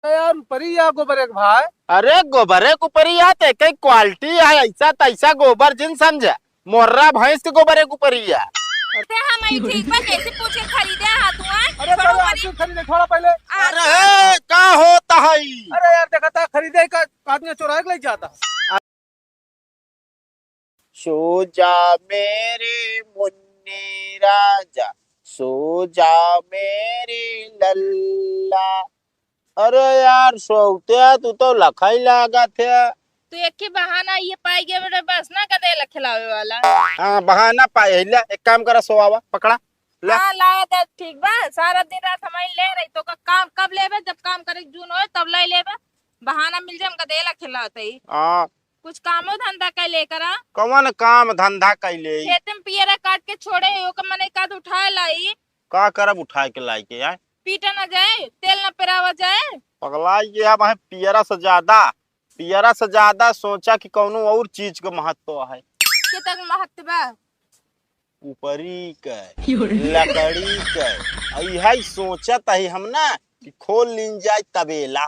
यार परी या गोबर एक भाई। अरे गोबर है ऊपरी आते कई क्वालिटी है ऐसा तैसा गोबर जिन समझा मोर्रा भैंस के गोबर है ऊपरी है। ते हम आई ठीक बा कैसे पूछ के खरीदे हा तू आ अरे छोड़ो पहले परी आदमी खरीदे थोड़ा पहले। अरे का होता है। अरे यार देखा था खरीदे का आदमी चुरा के ले जाता। सो जा मेरे मुन्ने राजा, सो जा मेरे लल्ला। अरे यार सोते तू तो लखाई लागा थे। तू एक ही बहाना ये पाई गए बेटा बस ना कदे खिलावे वाला। हाँ बहाना पाए ले एक काम करा सोआवा पकड़ा ले। हाँ लाया था ठीक बा सारा दिन रात हमारी ले रही तो काम कब लेबे जब काम करे जून हो तब ले लेबे। बहाना मिल जाए हम कदे खिलाते ही हाँ कुछ कामो धंधा कर लेकर आ। कौन काम धंधा कैले खेत में पियरा काट के छोड़े हो के मने का उठा लाई का करब उठा के लाई के यार पीटा ना जाए तेल ना पेरावा जाए। पगला ये अब है पियरा से ज्यादा सोचा कि कौनो और चीज के महत्व है। के तक महत्व बा ऊपरी के लकड़ी के यही सोचत है हम ना कि खोल लीन जाए तबेला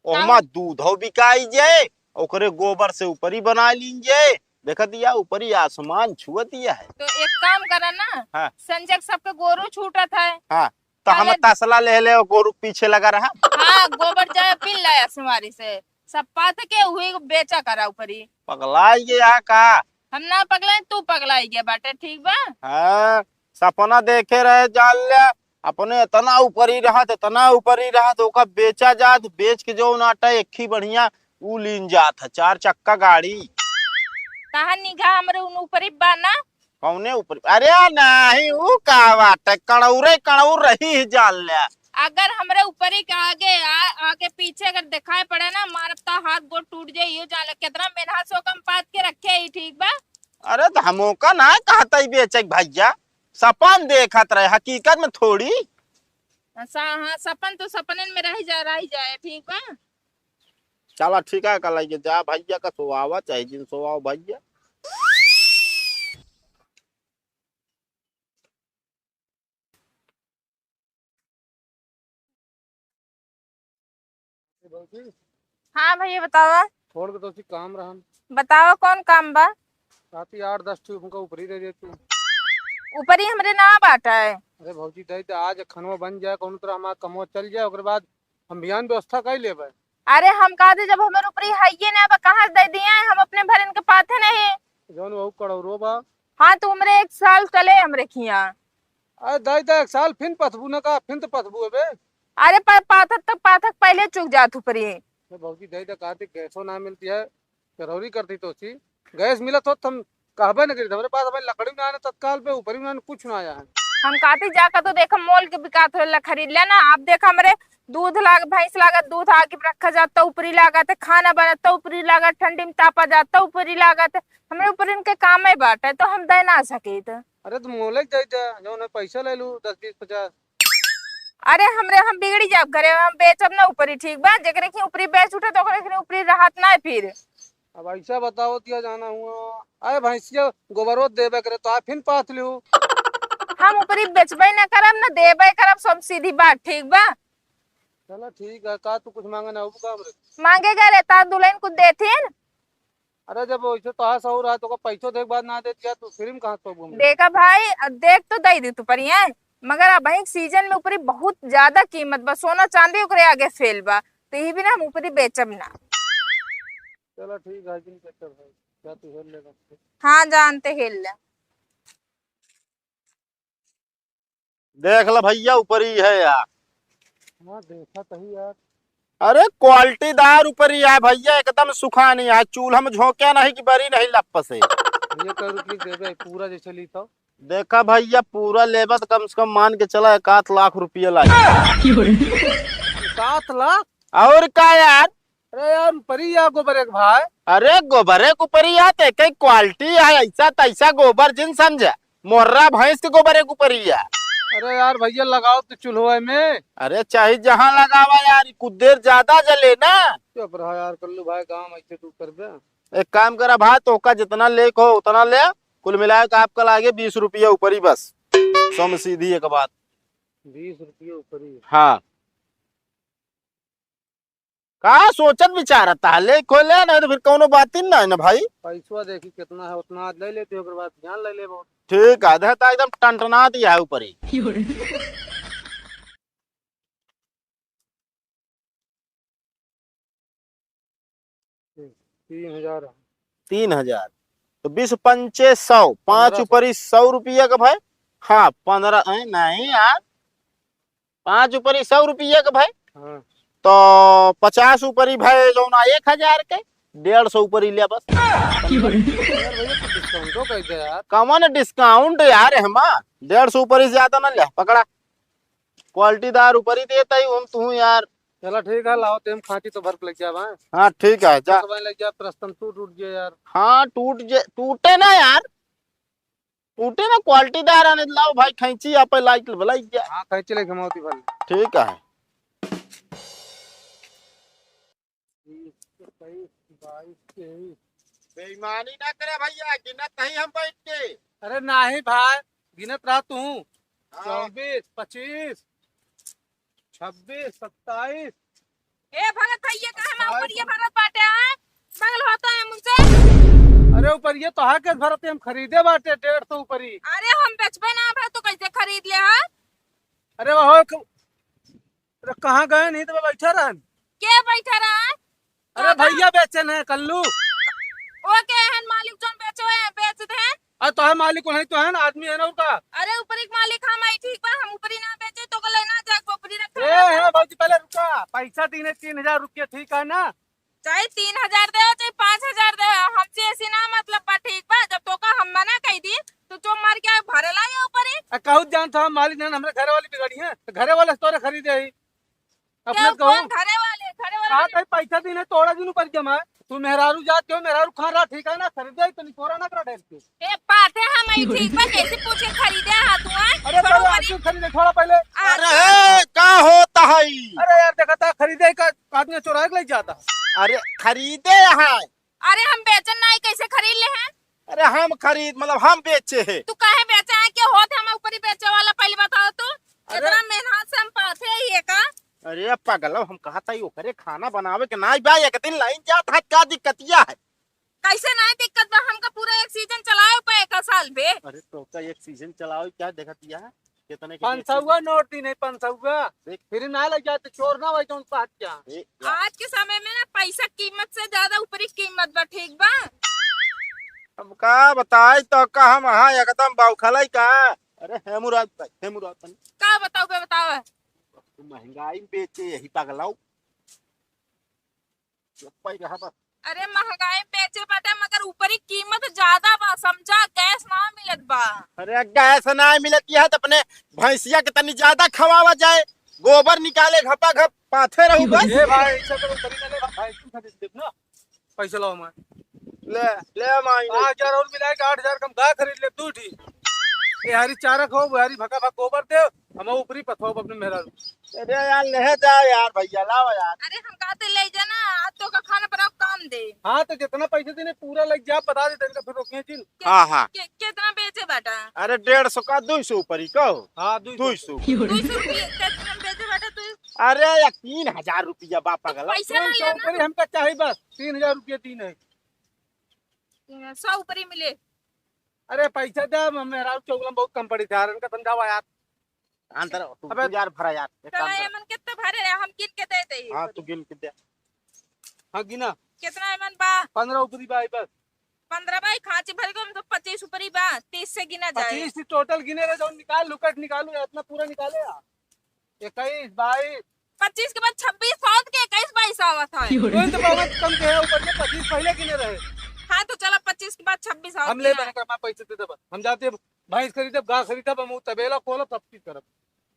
ओहमा दूधो बिकाई जाए ओकरे गोबर से ऊपरी बना लीन जाए। देखा दिया ऊपरी आसमान छुआ दिया है। तो एक काम करा ना। हाँ संजय सबके गोरू छूटत है। हाँ तो हम तसला ले ले गोरु पीछे लगा रहा। हाँ गोबर जाए पिल लाया सुमारी से सब पात के हुए बेचा करा ऊपरी। पगला ये यहाँ का हम ना पगला तू पगला गया बाटे ठीक बा। हाँ सपना देखे रहे जान ले अपने इतना ऊपर ही रहा तो बेचा जात बेच के जो नाटा एक ही बढ़िया ऊ लीन जात है 4 चक्का गाड़ी। कहा निगाह हमरे उन ऊपरी बा ना कौने ऊपर अरे नहीं ऊ का बात है कड़ौर रही जान ले। अगर हमरे ऊपरी के आगे पीछे अगर दिखाई पड़े ना मारता हाथ गोड़ टूट जाये यो जान ले कितना मेहनत से कम पात के रखे ही ठीक बा। अरे तो हमो का ना कहता ही बेचे भैया सपन देखत रहे हकीकत में थोड़ी। हाँ सपन तो सपने में रह जाए ठीक बा। चला ठीक है कल जा भैया का सोआवा चाहे जिन सोआव भैया। हाँ भैया बतावा छोड़ के तो काम रहा। बतावा कौन काम बा। साथी 8-10 ठू हमका ऊपरी दे दे तू। ऊपरी हमरे ना बाटा है। अरे भौजी दे दे आज खनवा बन जाए कौन तरह हमारा कमवा चल जाए ओकर बाद हम बियान व्यवस्था कर लेबे। अरे हम कहते जब हमारे ऊपरी है ये ना कहाँ दे दिए हैं हम अपने भरन के पाथे नहीं। जौन वहू कड़ौरो बा। हाँ तो हमरे 1 साल चले हमरे खिया। अरे दे एक साल फिर पथबू ना का फिर तो पथबू है बे। अरे पर पाथक पहले चुक जात ऊपरी। भौजी दे कहती गैसो ना मिलती है चरौरी करती तो सी गैस मिला तो हम कहबे न करी हमारे पास हमारे लकड़ी ना आने तत्काल पे ऊपरी ना कुछ ना आया है। हम कहते जाकर तो देखा मोल के बिकात हो खरीद लेना आप देखा हमरे दूध लाग भैंस लागत दूध आगे रखा जाता ऊपरी लागत खाना बनाता ऊपरी लागत ठंडी में तापा जाता ऊपरी लागत हमरे ऊपर इनके काम है बाटे तो हम दे ना सके। अरे तो मोले दे जो पैसा ले लू 10-20-50। अरे हमरे हम बिगड़ी जाब घरे हम बेचब ना ऊपरी ठीक बा जेकरे की ऊपरी बेच उठे तो ओकरे ऊपरी राहत ना है फिर। अब ऐसा बताओ दिया जाना हुआ अरे भैंसिया गोबरो देबे करे तो आप फिर पाथ लियो। हम ऊपरी बेचबे ना करब ना देबे करब सब सीधी बात ठीक बा। चलो ठीक है का तू कुछ मांगे ना का हमरे मांगेगा रहता दुल्हन कुछ देथिन। अरे जब वैसे तो हाँ सौ रहा तो पैसों देख बाद ना दे दिया तू फिर कहाँ तो घूम देखा भाई देख तो दे दी तू पर ये मगर अब भाई सीजन में ऊपरी बहुत ज्यादा कीमत बा सोना चांदी ओकरे आगे फेल बा तो यही भी ना हम ऊपरी बेचब ना। चलो ठीक है जिन भाई क्या तू हेल लेगा। हाँ जानते हिल ले। देख ला भैया ऊपरी है यार। हाँ देखा तही यार। अरे क्वालिटीदार ऊपरी है भैया एकदम सुखा नहीं है चूल्हा में झोंका नहीं कि बरी नहीं लप से। ये कर रुपये देबे पूरा जैसे ली तो देखा भैया पूरा लेबा तो कम से कम मान के चला 1 लाख रुपया लागे। 7 लाख। और का यार। अरे यार परी या गोबर एक भाई। अरे गोबर है ऊपरी आते कई क्वालिटी है ऐसा तैसा गोबर जिन समझा मोर्रा भैंस के गोबर है ऊपरी है। अरे यार भैया लगाओ तो चूल्हे में। अरे चाहे जहाँ लगावा यार कुछ देर ज्यादा जले ना। चुप रहा यार कल्लू भाई काम ऐसे तू कर दे। एक काम करा भाई तो का जितना ले हो उतना ले कुल मिलाए का आपका लागे 20 रुपया ऊपरी बस 100 में सीधी एक बात। 20 रुपये ऊपरी। हाँ का सोचत विचारत ले खोले नहीं तो फिर कोनो बात ही ना है ना भाई। पैसा देखी कितना है उतना आज ले लेते ओकर बाद ध्यान ले ले बहुत। ठीक है देता एकदम टनटना दिया है ऊपर ही। 3000 3000 तो 20 पंचे 100, 5 1500। ऊपर ही 100 रुपया का भाई। हाँ 15 नहीं यार, 5 ऊपर ही 100 रुपया का भाई। हाँ तो 50 ऊपर ही भाई जो ना 1000 के 150 ऊपर ही लिया बस। यार भैया तो डिस्काउंटो कर दे यार। कमन डिस्काउंट यार हम 150 ऊपर ही ज्यादा ना लिया पकड़ा। क्वालिटीदार ऊपर ही देता ही हम तू यार। चलो ठीक है लाओ तेम खाती तो भर लग जावा। हाँ ठीक है जा। लग जा प्रस्तन टूट गया यार। हाँ टूटे ना यार, टूटे ना क्वालिटीदार आने लाओ भाई खैंची आप लाइट भलाई जा। हाँ कहीं चले घमाती भर। ठीक है 20, 21, 22, 23। बेईमानी ना करे भैया, गिनत नहीं हम बैठ के। अरे नहीं भाई गिनत रहा तू। हाँ। 24, 25, 26, 27। ए भगत भैया का हम ऊपर ये भरत बाटे हैं बगल होता है मुझसे। अरे ऊपर ये तो है के भरत हम खरीदे बाटे 150 ऊपर ही। अरे हम बेचबे ना भे तो कैसे खरीद ले है? अरे वो अरे कहाँ गए नहीं तो मैं बैठा रहा। के बैठा रहा है? अरे भैया बेचे न कल्लू। ओ के हन मालिक जोन बेचो है बेच दे। अरे तो है मालिक नहीं तो है ना आदमी है ना उसका। अरे ऊपर एक मालिक हम आई ठीक बा हम ऊपरी ना बेचे तो को लेना जा ऊपरी ए रख। है भाजी पहले रुका पैसा 3000 रुपया ठीक है ना। चाहे 3000 दे चाहे 5000 दे हमसे ऐसी ना मतलब बा ठीक बा जब तो का हम मना कह दी तो जो मार के भरे ला ये ऊपर ही। कहूँ जान था मालिक ने हमारे घरे वाली बिगड़ी है तो घरे वाले तोरे खरीदे ही अपने क्या कहूँ कौन घरे वाले कहा कहीं पैसा देने तोड़ा दिन ऊपर जमा तू मेहरारू जाते हो मेहरारू खा रहा ठीक है ना खरीदे तो निकोरा ना करा ढेर के। ए पाते हम आई ठीक बा कैसे पूछ के खरीदे हां तू अरे छोड़ो पहले ऊपरी। आदमी खरीदे थोड़ा पहले। अरे का होता है? अरे यार देखा था खरीदे का आदमी चुरा के ले जाता। अरे खरीदे यहाँ। अरे हम बेचन नहीं कैसे खरीद ले हैं? अरे हम खरीद मतलब हम बेचे है। तू काहे बेचा है के होत हम ऊपरी बेचे वाला पहले बताओ तू। अरे- इतना मेहनत से हम पाथे ही है का? अरे पागल हम कहा था ओकरे खाना बनावे के नहीं बा एक दिन लाइन जात है का दिक्कतिया है। कैसे नहीं दिक्कत बा हमका पूरा एक सीजन चलाए पे एक साल बे। अरे तो का एक सीजन चलाओ क्या देखतिया है कितने के 500 नोट दी नहीं 500 फिर ना लग जाते चोर ना वही तो उनका हाथ क्या। आज के समय में ना पैसा कीमत से ज्यादा ऊपरी कीमत बा ठीक बा। अब का बताए तो का हम हाँ एकदम बाउखलाई का। अरे है मुराद भाई है मुराद भाई। का बताओ बे बताओ। महंगाई में बेचे यही पागलाओ पाई रहा बस। अरे महंगाई बेचे बाटे मगर ऊपरी कीमत ज्यादा बा समझा गैस ना मिलत बा। अरे गैस ना मिलती है तो अपने भैंसिया के तनी ज्यादा खवावा जाए गोबर निकाले घपा घप पाथे रहू बस। ए भाई ऐसा तो खरीद ले भाई तू खरीद दे ना पैसा लाओ मैं ले ले माई 5000 और मिलाएगा 8000 कम गाय खरीद ले तू ठीक। ये हरी चारा खाओ हरी भका भक गोबर दे हम ऊपरी पथो अपने मेहरारू। अरे यार ले जा यार भैया लाओ यार। अरे हम कहते ले जाना आज तो का खाना बनाओ काम दे। हाँ तो जितना पैसे देने पूरा लग जा बता दे तेरे फिर रोकिए चिन। हाँ हाँ कितना बेचे बाटा? अरे 150 का 200 ऊपर ही कहो। हाँ 200 200 रुपये कितना बेचे बाटा तू? अरे या 3000 रुपया बापा गला। पैसा ना लेना ऊपरी हमका चाहिए बस 3000 रुपया तीन है। 100 ऊपरी मिले। अरे पैसा दे मेहरारू चौगलम बहुत कम पड़ी था इनका समझावा यार। अंतर अबे तू यार भरा यार एक काम चला कर। एमन कितना भरे हम गिन के देते ही। हाँ तू गिन के दे। हाँ गिना कितना एमन बा? 15 ऊपरी भाई बस 15 भाई खांची भर के तो 25 ऊपरी बा 30 से गिना जाए। 25 टोटल गिने रहे जो निकाल लुकट निकालू इतना पूरा निकाले यार 21 22 25 के बाद 26 सात के 21 22 आवत है। कोई तो बहुत कम के है ऊपर में 25 पहले गिने रहे। हाँ तो चला 25 के बाद 26 आवत हम ले बने कर पैसे दे दे हम जाते भैंस खरीदब गाय खरीदब हम तबेला खोलब सब चीज करब।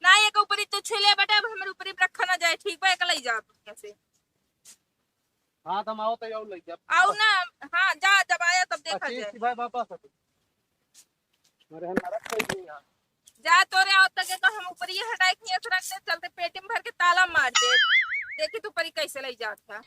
ना एक ऊपरी तो छुले बेटा हमारे ऊपरी रखा ना जाए ठीक बा एक लई जा कैसे। हाँ तो हम आओ तो आओ ले जा आओ ना। हाँ जा जब आया तब देखा 25 जाए। की भाई वापस हमारे हमारा कोई यार जा तोरे आओ तक तो हम ऊपरी हटाए के रख दे चलते पेटी में भर के ताला मार दे। देखी तू ऊपरी कैसे लई जात था।